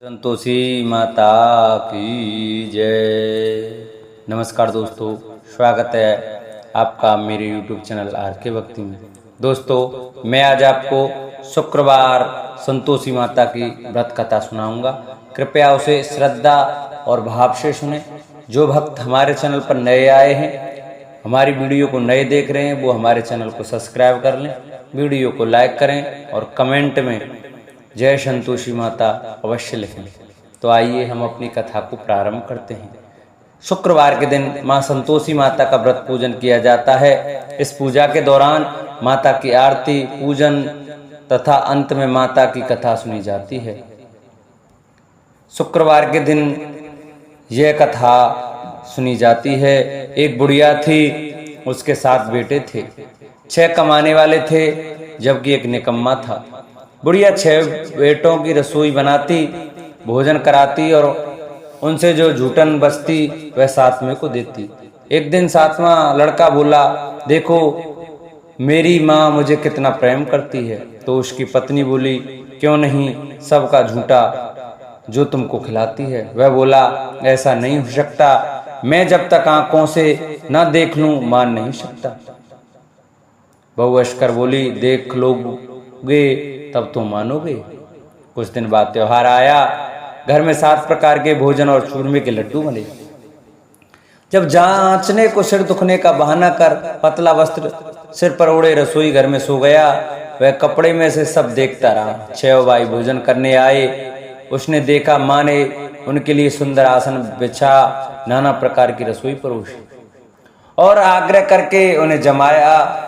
संतोषी माता की जय। नमस्कार दोस्तों, स्वागत है आपका मेरे YouTube चैनल आर के भक्ति में। दोस्तों, मैं आज आपको शुक्रवार संतोषी माता की व्रत कथा सुनाऊंगा। कृपया उसे श्रद्धा और भाव से सुने। जो भक्त हमारे चैनल पर नए आए हैं, हमारी वीडियो को नए देख रहे हैं, वो हमारे चैनल को सब्सक्राइब कर लें, वीडियो को लाइक करें और कमेंट में जय संतोषी माता अवश्य लिखें। तो आइए हम अपनी कथा को प्रारंभ करते हैं। शुक्रवार के दिन मां संतोषी माता का व्रत पूजन किया जाता है। इस पूजा के दौरान माता की आरती, पूजन तथा अंत में माता की कथा सुनी जाती है। शुक्रवार के दिन यह कथा सुनी जाती है। एक बुढ़िया थी, उसके 7 बेटे थे। 6 कमाने वाले थे जबकि एक निकम्मा था। बुढ़िया 6 बेटों की रसोई बनाती, भोजन कराती और उनसे जो झूठन बचती वह 7वें को देती। एक दिन 7वां लड़का बोला, देखो मेरी माँ मुझे कितना प्रेम करती है। तो उसकी पत्नी बोली, क्यों नहीं, सबका झूठा जो तुमको खिलाती है। वह बोला, ऐसा नहीं हो सकता, मैं जब तक आंखों से ना देख लूं मान नहीं सकता। बहू अश्कर बोली, देख लोगे तब तो मानोगे। कुछ दिन बाद त्योहार आया। घर में 7 प्रकार के भोजन और चूरमे के लड्डू बने। जब जांचने को सिर दुखने का बहाना कर पतला वस्त्र सिर पर ओढ़े रसोई घर में सो गया। वह कपड़े में से सब देखता रहा। 6 भाई भोजन करने आए। उसने देखा माँ ने उनके लिए सुंदर आसन बिछा नाना प्रकार की रसोई परोसी और आग्रह करके उन्हें जमाया।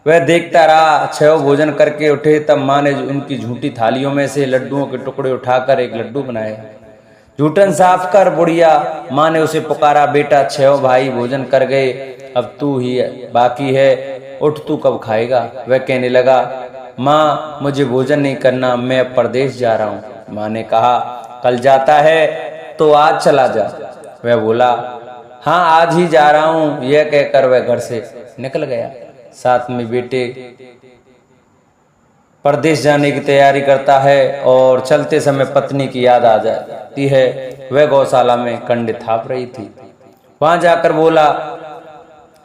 वह देखता रहा। 6 भोजन करके उठे तब माँ ने उनकी झूठी थालियों में से लड्डुओं के टुकड़े उठाकर एक लड्डू बनाया। झूठन साफ कर बुढ़िया माँ ने उसे पुकारा, बेटा 6 भाई भोजन कर गए, अब तू ही बाकी है, उठ तू कब खाएगा। वह कहने लगा, माँ मुझे भोजन नहीं करना, मैं अब परदेश जा रहा हूँ। माँ ने कहा, कल जाता है तो आज चला जा। वह बोला, हाँ आज ही जा रहा हूँ। यह कहकर वह घर से निकल गया। साथ में बेटे परदेश जाने की तैयारी करता है और चलते समय पत्नी की याद आ जाती है। वह गौशाला में कंडे थाप रही थी। वहां जाकर बोला,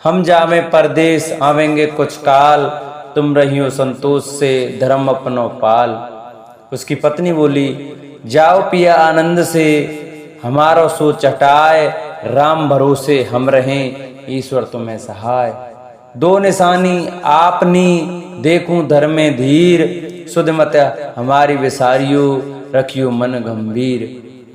हम जावे परदेश आवेंगे कुछ काल, तुम रहियो संतोष से धर्म अपनो पाल। उसकी पत्नी बोली, जाओ पिया आनंद से, हमारो सोच हटाए, राम भरोसे हम रहें, ईश्वर तुम्हें सहाय। 2 निशानी आपनी देखूं धर्मे धीर, सुध मत हमारी विसारियो, रखियो मन गंभीर।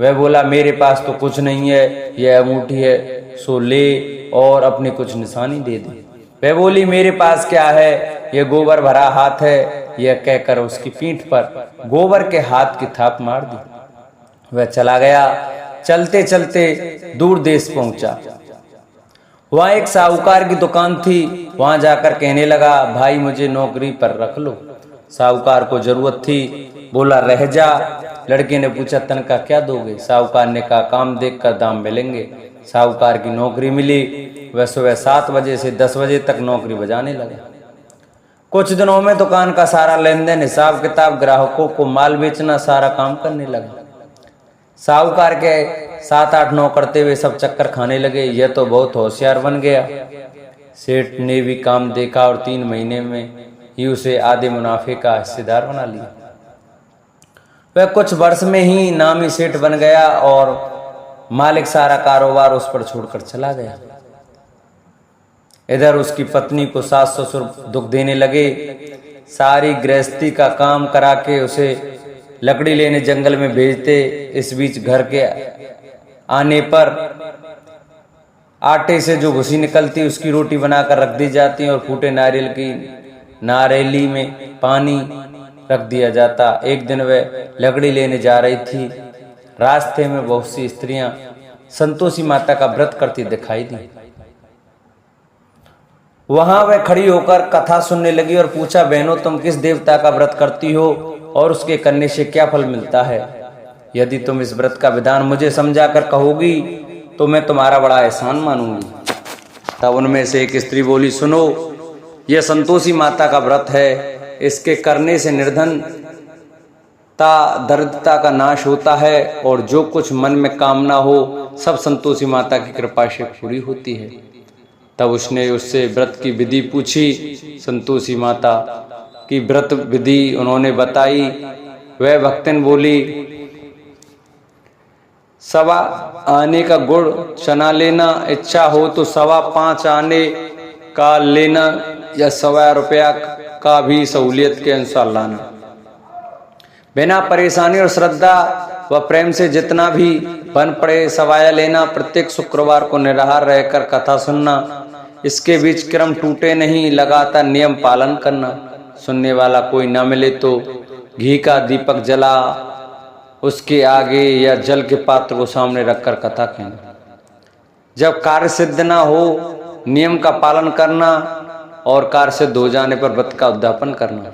वह बोला, मेरे पास तो कुछ नहीं है, यह अंगूठी है, सो ले और अपनी कुछ निशानी दे दे। वह बोली, मेरे पास क्या है, यह गोबर भरा हाथ है। यह कहकर उसकी पीठ पर गोबर के हाथ की थाप मार दी। वह चला गया। चलते चलते दूर देश पहुंचा। वहाँ एक साहूकार की दुकान थी। वहां जाकर कहने लगा, भाई मुझे नौकरी पर रख लो। साहूकार को जरूरत थी, बोला रह जा। लड़के ने पूछा, तनख्वाह क्या दोगे। साहूकार ने कहा, काम देखकर दाम मिलेंगे। साहूकार की नौकरी मिली। वह सुबह 7 बजे से 10 बजे तक नौकरी बजाने लगा। कुछ दिनों में दुकान का सारा लेन देन, हिसाब किताब, ग्राहकों को माल बेचना, सारा काम करने लगा। साहूकार के 7-8 नौकर करते हुए सब चक्कर खाने लगे। यह तो बहुत होशियार बन गया। सेठ ने भी काम देखा और 3 महीने में ही उसे आधे मुनाफे का हिस्सेदार बना लिया। वह कुछ वर्ष में ही नामी सेठ बन गया और मालिक सारा कारोबार उस पर छोड़कर चला गया। इधर उसकी पत्नी को सास ससुर दुख देने लगे। सारी गृहस्थी का काम करा के उसे लकड़ी लेने जंगल में भेजते। इस बीच घर के आने पर आटे से जो भूसी निकलती उसकी रोटी बनाकर रख दी जाती और फूटे नारियल की नारेली में पानी रख दिया जाता। एक दिन वह लकड़ी लेने जा रही थी। रास्ते में बहुत सी स्त्रियां संतोषी माता का व्रत करती दिखाई दी। वहां वह खड़ी होकर कथा सुनने लगी और पूछा, बहनों तुम किस देवता का व्रत करती हो और उसके करने से क्या फल मिलता है। यदि तुम इस व्रत का विधान मुझे समझाकर कहोगी तो मैं तुम्हारा बड़ा एहसान मानूंगी। तब उनमें से एक स्त्री बोली, सुनो, यह संतोषी माता का व्रत है। इसके करने से निर्धन दरिद्रता का नाश होता है और जो कुछ मन में कामना हो सब संतोषी माता की कृपा से पूरी होती है। तब उसने उससे व्रत की विधि पूछी। संतोषी माता की व्रत विधि उन्होंने बताई। वह भक्तन बोली, सवा आने का गुड़ चना लेना, इच्छा हो तो 5.25 आने का लेना या 1.25 रुपया का भी सहूलियत के अनुसार लाना। बिना परेशानी और श्रद्धा व प्रेम से जितना भी बन पड़े सवाया लेना। प्रत्येक शुक्रवार को निराहार रहकर कथा सुनना। इसके बीच क्रम टूटे नहीं, लगातार नियम पालन करना। सुनने वाला कोई न मिले तो घी का दीपक जला उसके आगे या जल के पात्र को सामने रखकर कथा कहना। जब कार्य सिद्ध ना हो नियम का पालन करना और कार्य सिद्ध हो जाने पर व्रत का उद्यापन करना।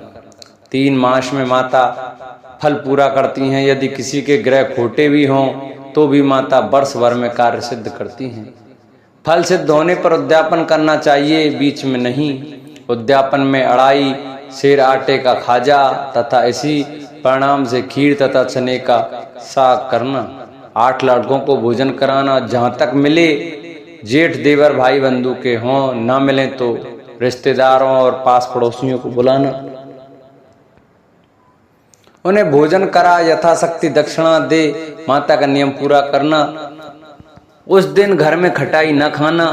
3 मास में माता फल पूरा करती हैं। यदि किसी के ग्रह खोटे भी हों तो भी माता वर्ष भर में कार्य सिद्ध करती हैं। फल सिद्ध होने पर उद्यापन करना चाहिए, बीच में नहीं। उद्यापन में अड़ाई, सेर आटे का खाजा तथा इसी परिणाम से खीर तथा चने का साग करना। 8 लड़कों को भोजन कराना। जहाँ तक मिले जेठ देवर भाई बंधु के हों, न मिले तो रिश्तेदारों और पास पड़ोसियों को बुलाना। उन्हें भोजन करा, यथाशक्ति दक्षिणा दे, माता का नियम पूरा करना। उस दिन घर में खटाई न खाना।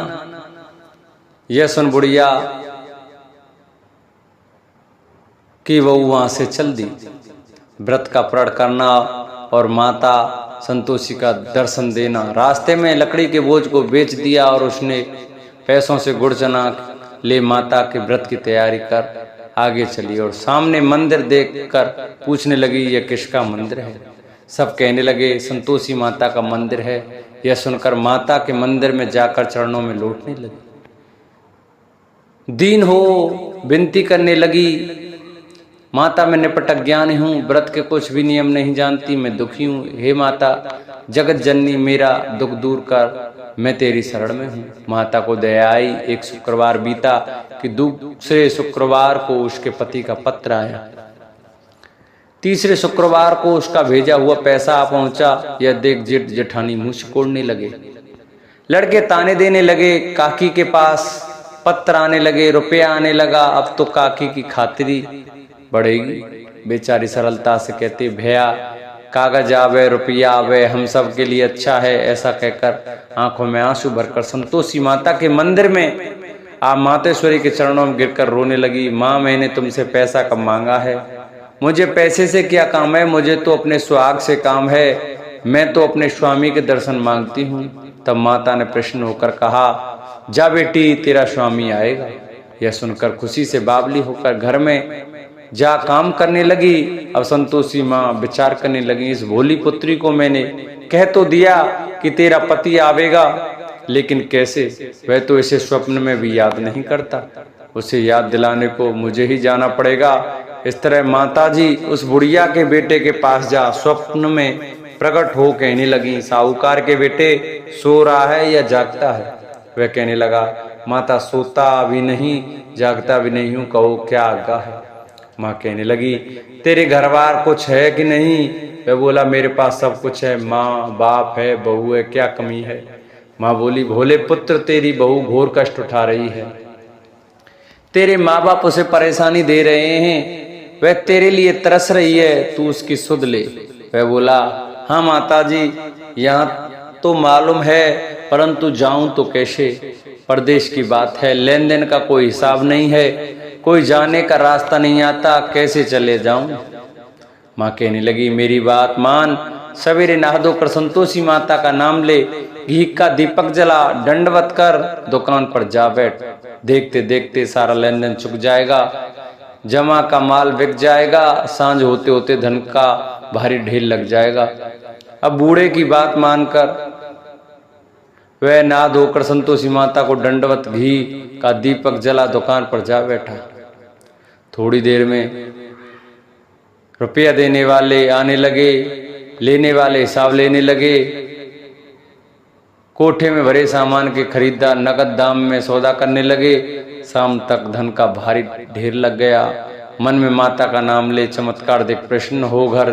यह सुन बुढ़िया कि वह वहां से चल दी। व्रत का प्रण करना और माता संतोषी का दर्शन देना। रास्ते में लकड़ी के बोझ को बेच दिया और उसने पैसों से गुड़ चना ले माता के व्रत की तैयारी कर आगे चली और सामने मंदिर देखकर पूछने लगी, यह किसका मंदिर है? सब कहने लगे, संतोषी माता का मंदिर है। यह सुनकर माता के मंदिर में जाकर चरणों में लौटने लगी। दीन हो विनती करने लगी, माता मैं निपट अज्ञानी हूँ, व्रत के कुछ भी नियम नहीं जानती, मैं दुखी हूँ। हे माता जगत जननी, मेरा दुख दूर कर, मैं तेरी शरण में हूँ। माता को दया आई। एक शुक्रवार बीता कि दूसरे शुक्रवार को उसके पति का पत्र आया। तीसरे शुक्रवार को उसका भेजा हुआ पैसा आ पहुंचा। यह देख जेठ जेठानी मुंह सिकोड़ने लगे। लड़के ताने देने लगे। काकी के पास पत्र आने लगे, रुपया आने लगा। अब तो काकी की खातिरी बढ़ेगी। बेचारी सरलता से कहती, भैया कागज आवे रुपया आवे, हम सब के लिए अच्छा है। ऐसा कहकर आंखों में आंसू भरकर संतोषी माता के मंदिर में आप मातेश्वरी के चरणों में गिरकर रोने लगी। माँ मैंने तुमसे पैसा कब मांगा है? मुझे पैसे से क्या काम है? मुझे तो अपने सुहाग से काम है। मैं तो अपने स्वामी के दर्शन मांगती हूँ। तब माता ने प्रसन्न होकर कहा, जा बेटी तेरा स्वामी आएगा। यह सुनकर खुशी से बावली होकर घर में जा काम करने लगी। अब संतोषी माँ विचार करने लगी, इस भोली पुत्री को मैंने कह तो दिया कि तेरा पति आवेगा, लेकिन कैसे? वह तो इसे स्वप्न में भी याद नहीं करता। उसे याद दिलाने को मुझे ही जाना पड़ेगा। इस तरह माताजी उस बुढ़िया के बेटे के पास जा स्वप्न में प्रकट हो कहने लगी, साहूकार के बेटे सो रहा है या जागता है? वह कहने लगा, माता सोता भी नहीं जागता भी नहीं हूँ, कहो क्या आज्ञा है? माँ कहने लगी, तेरे घर बार कुछ है कि नहीं? वह बोला, मेरे पास सब कुछ है, माँ बाप है, बहू है, क्या कमी है? माँ बोली, भोले पुत्र तेरी बहू घोर कष्ट उठा रही है। तेरे माँ बाप उसे परेशानी दे रहे हैं, वह तेरे लिए तरस रही है, तू उसकी सुध ले। वह बोला, हाँ माताजी यहाँ तो मालूम है, परंतु जाऊं तो कैसे? परदेश की बात है, लेन देन का कोई हिसाब नहीं है, कोई जाने का रास्ता नहीं आता, कैसे चले जाऊं? माँ कहने लगी, मेरी बात मान, सवेरे नहा धोकर संतोषी माता का नाम ले, घी का दीपक जला, दंडवत कर, दुकान पर जा बैठ। देखते देखते सारा लेन देन चुक जाएगा, जमा का माल बिक जाएगा, सांझ होते होते धन का भारी ढेर लग जाएगा। अब बूढ़े की बात मानकर वह नहा धोकर संतोषी माता को दंडवत घी का दीपक जला दुकान पर जा बैठा। थोड़ी देर में रुपया देने वाले आने लगे, लेने वाले हिसाब लेने लगे। कोठे में भरे सामान के खरीदार नगद दाम में सौदा करने लगे। शाम तक धन का भारी ढेर लग गया। मन में माता का नाम ले चमत्कार देख प्रसन्न हो घर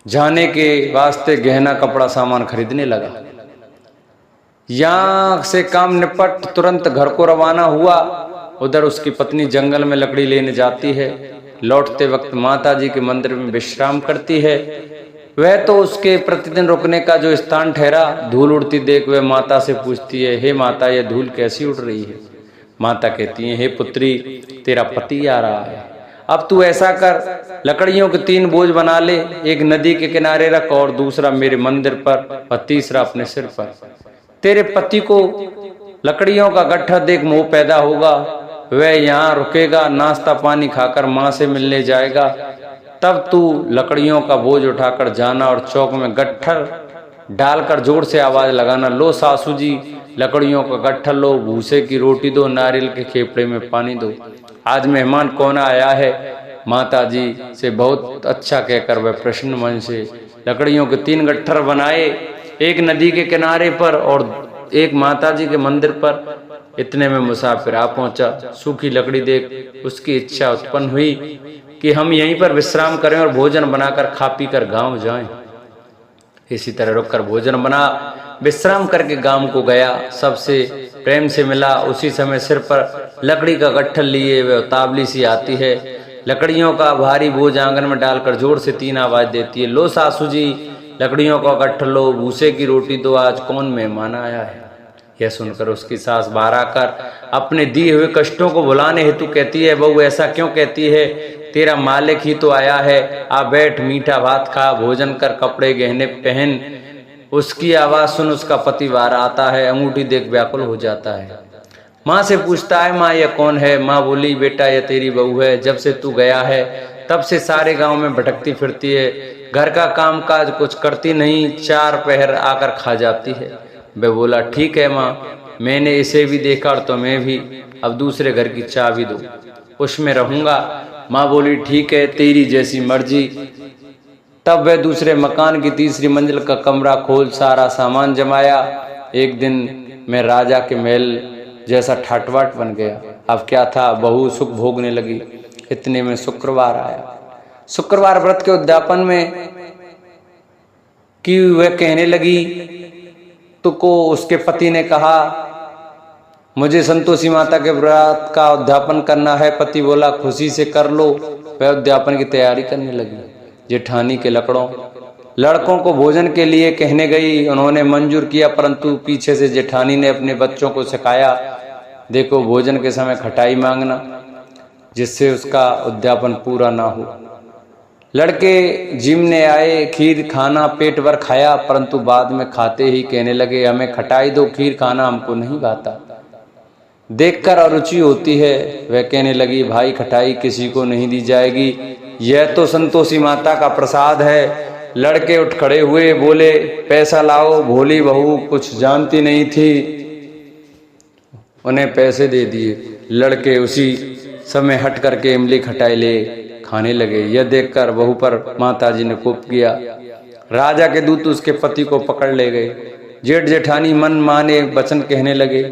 जाने के वास्ते गहना कपड़ा सामान खरीदने लगा। यहाँ से काम निपट तुरंत घर को रवाना हुआ। उधर उसकी पत्नी जंगल में लकड़ी लेने जाती है। लौटते वक्त माता जी के मंदिर में विश्राम करती है। वह तो उसके प्रतिदिन रुकने का जो स्थान ठहरा। धूल उड़ती देख वह माता से पूछती है, हे माता, यह धूल कैसी उड़ रही है? माता कहती है, हे पुत्री, तेरा पति आ रहा है। अब तू ऐसा कर, लकड़ियों के 3 बोझ बना ले। एक नदी के किनारे रख और दूसरा मेरे मंदिर पर और तीसरा अपने सिर पर। तेरे पति को लकड़ियों का गट्ठा देख मोह पैदा होगा। वह यहाँ रुकेगा, नाश्ता पानी खाकर माँ से मिलने जाएगा। तब तू लकड़ियों का बोझ उठाकर जाना और चौक में गट्ठर डालकर जोर से आवाज लगाना, लो सासू जी, लकड़ियों का गट्ठर लो, भूसे की रोटी दो, नारियल के खेपड़े में पानी दो। आज मेहमान कौन आया है? माता जी से बहुत अच्छा कहकर वह प्रसन्न मन से लकड़ियों के 3 गट्ठर बनाए, एक नदी के किनारे पर और एक माता जी के मंदिर पर। इतने में मुसाफिर आ पहुंचा। सूखी लकड़ी देख उसकी इच्छा उत्पन्न हुई कि हम यहीं पर विश्राम करें और भोजन बनाकर खा पी कर गाँव जाएं। इसी तरह रुककर भोजन बना, विश्राम करके गांव को गया। सबसे प्रेम से मिला। उसी समय सिर पर लकड़ी का गट्ठल लिए वह उतावली सी आती है। लकड़ियों का भारी बोझ आंगन में डालकर जोर से 3 आवाज देती है, लो सासू जी, लकड़ियों का गट्ठल लो, भूसे की रोटी दो, आज कौन मेहमान आया है? यह सुनकर उसकी सास बाहर आकर अपने दिए हुए कष्टों को भुलाने हेतु कहती है, बहू ऐसा क्यों कहती है? तेरा मालिक ही तो आया है। आ बैठ, मीठा भात खा, भोजन कर, कपड़े गहने पहन। उसकी आवाज सुन उसका पति बाहर आता है। अंगूठी देख व्याकुल हो जाता है। माँ से पूछता है, माँ यह कौन है? माँ बोली, बेटा यह तेरी बहू है। जब से तू गया है तब से सारे गांव में भटकती फिरती है। घर का काम काज कुछ करती नहीं, 4 पहर आकर खा जाती है। वह बोला, ठीक है माँ, मैंने इसे भी देखा और तुम्हें भी। अब दूसरे घर की चाबी दो, उसमें रहूंगा। माँ बोली, ठीक है, तेरी जैसी मर्जी। तब वह दूसरे मकान की 3री मंजिल का कमरा खोल सारा सामान जमाया। एक दिन मैं राजा के महल जैसा ठाटबाट बन गया। अब क्या था, बहू सुख भोगने लगी। इतने में शुक्रवार आया। शुक्रवार व्रत के उद्यापन में कि वह कहने लगी तो को उसके पति ने कहा, मुझे संतोषी माता के व्रत का उद्यापन करना है। पति बोला, खुशी से कर लो। वह उद्यापन की तैयारी करने लगी। जेठानी के लड़कों को भोजन के लिए कहने गई। उन्होंने मंजूर किया, परंतु पीछे से जेठानी ने अपने बच्चों को सिखाया, देखो भोजन के समय खटाई मांगना, जिससे उसका उद्यापन पूरा ना हो। लड़के जिमने आए, खीर खाना पेट भर खाया, परंतु बाद में खाते ही कहने लगे, हमें खटाई दो, खीर खाना हमको नहीं भाता। देखकर अरुचि होती है। वह कहने लगी, भाई खटाई किसी को नहीं दी जाएगी, यह तो संतोषी माता का प्रसाद है। लड़के उठ खड़े हुए, बोले, पैसा लाओ। भोली बहू कुछ जानती नहीं थी, उन्हें पैसे दे दिए। लड़के उसी समय हट करके इमली खटाई ले खाने लगे। यह देखकर बहू पर माताजी ने कोप किया। राजा के दूत उसके पति को पकड़ ले गए। जेठ जेठानी मन माने वचन कहने लगे,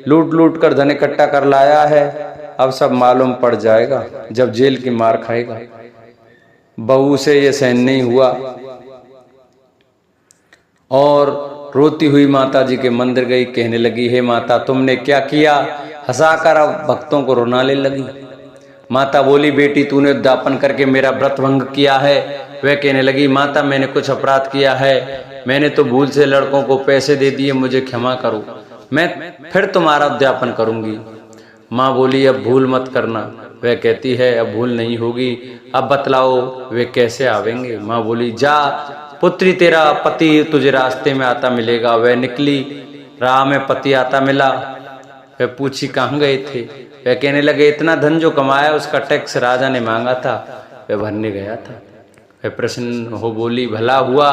लूट लूट कर धन इकट्ठा कर लाया है, अब सब मालूम पड़ जाएगा जब जेल की मार खाएगा। बहू से यह सहन नहीं हुआ और रोती हुई माता जी के मंदिर गई। कहने लगी, हे माता, तुमने क्या किया? हंसाकर अब भक्तों को रुलाने लगी। माता बोली, बेटी तूने उद्यापन करके मेरा व्रत भंग किया है। वह कहने लगी, माता मैंने कुछ अपराध किया है, मैंने तो भूल से लड़कों को पैसे दे दिए, मुझे क्षमा करो, मैं फिर तुम्हारा उद्यापन करूंगी। माँ बोली, अब भूल मत करना। वह कहती है, अब भूल नहीं होगी, अब बतलाओ वे कैसे आवेंगे। माँ बोली, जा पुत्री, तेरा पति तुझे रास्ते में आता मिलेगा। वह निकली, राह में पति आता मिला। वह पूछी, कहाँ गए थे? वह कहने लगे, इतना धन जो कमाया उसका टैक्स राजा ने मांगा था, वह भरने गया था। वह प्रसन्न हो बोली, भला हुआ,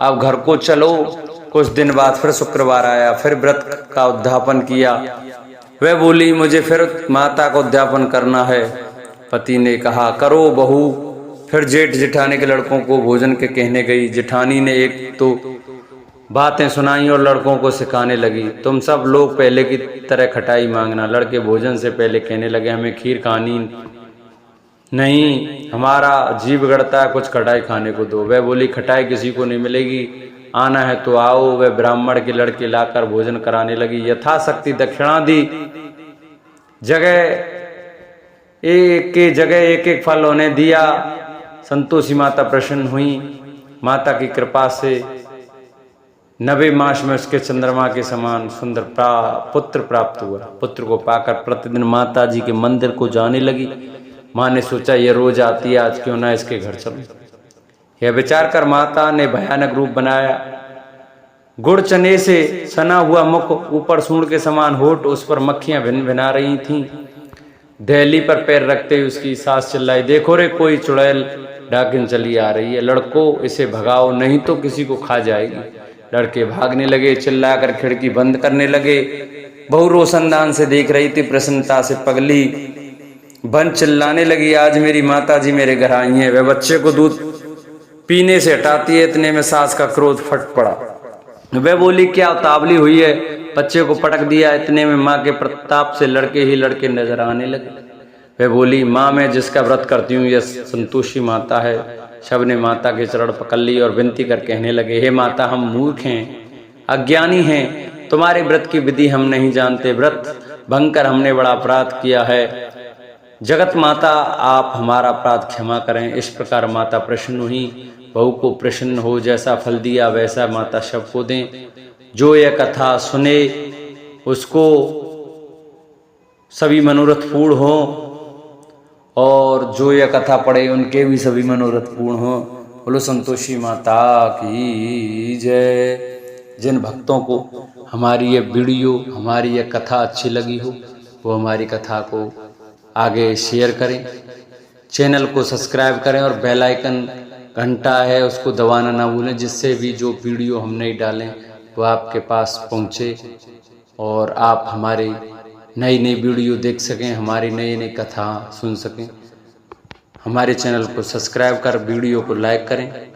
अब घर को चलो। कुछ दिन बाद फिर शुक्रवार आया, फिर व्रत का उद्यापन किया। वह बोली, मुझे फिर माता को उद्यापन करना है। पति ने कहा, करो बहू। फिर जेठ जेठानी के लड़कों को भोजन के कहने गई। जेठानी ने एक तो बातें सुनाई और लड़कों को सिखाने लगी, तुम सब लोग पहले की तरह खटाई मांगना। लड़के भोजन से पहले कहने लगे, हमें खीर खानी नहीं, हमारा जी बिगड़ता है, कुछ खटाई खाने को दो। वह बोली, खटाई किसी को नहीं मिलेगी, आना है तो आओ। वह ब्राह्मण के लड़के लाकर भोजन कराने लगी। यथाशक्ति दक्षिणा दी। एक एक फल उन्हें दिया। संतोषी माता प्रसन्न हुई। माता की कृपा से 90 मास में उसके चंद्रमा के समान सुंदर पुत्र प्राप्त हुआ। पुत्र को पाकर प्रतिदिन माता जी के मंदिर को जाने लगी। माँ ने सोचा, ये रोज आती है, आज क्यों ना इसके घर चलूं। यह विचार कर माता ने भयानक रूप बनाया। गुड़ चने से सना हुआ मुख, ऊपर सूंड के समान होठ, उस पर मक्खियां भिन भिना रही थीं। दहली पर पैर रखते हुए उसकी सास चिल्लाई, देखो रे, कोई चुड़ैल डाकिन चली आ रही है, लड़को इसे भगाओ, नहीं तो किसी को खा जाएगी। लड़के भागने लगे, चिल्लाकर खिड़की बंद करने लगे। बहू रोशनदान से देख रही थी, प्रसन्नता से पगली बन चिल्लाने लगी, आज मेरी माता जी मेरे घर आई हैं। वह बच्चे को दूध पीने से हटाती है, इतने में सास का क्रोध फट पड़ा। वह बोली, क्या उतावली हुई है, बच्चे को पटक दिया। इतने में माँ के प्रताप से लड़के ही लड़के नजर आने लगे। वह बोली, माँ मैं जिसका व्रत करती हूँ यह संतोषी माता है। सब ने माता के चरण पकड़ ली और विनती कर कहने लगे, हे माता, हम मूर्ख हैं, अज्ञानी हैं, तुम्हारे व्रत की विधि हम नहीं जानते, व्रत भंग कर हमने बड़ा अपराध किया है। जगत माता, आप हमारा अपराध क्षमा करें। इस प्रकार माता प्रसन्न हुई। बहू को प्रसन्न हो, जैसा फल दिया वैसा माता सबको दें। जो यह कथा सुने उसको सभी मनोरथ पूर्ण हो, और जो यह कथा पढ़े उनके भी सभी मनोरथ पूर्ण हो। बोलो संतोषी माता की जय। जिन भक्तों को हमारी ये वीडियो, हमारी यह कथा अच्छी लगी हो, वो हमारी कथा को आगे शेयर करें, चैनल को सब्सक्राइब करें और बेल आइकन घंटा है उसको दबाना ना भूलें, जिससे भी जो वीडियो हम नहीं डालें वो आपके पास पहुंचे और आप हमारी नई नई वीडियो देख सकें, हमारी नई नई कथा सुन सकें। हमारे चैनल को सब्सक्राइब कर वीडियो को लाइक करें।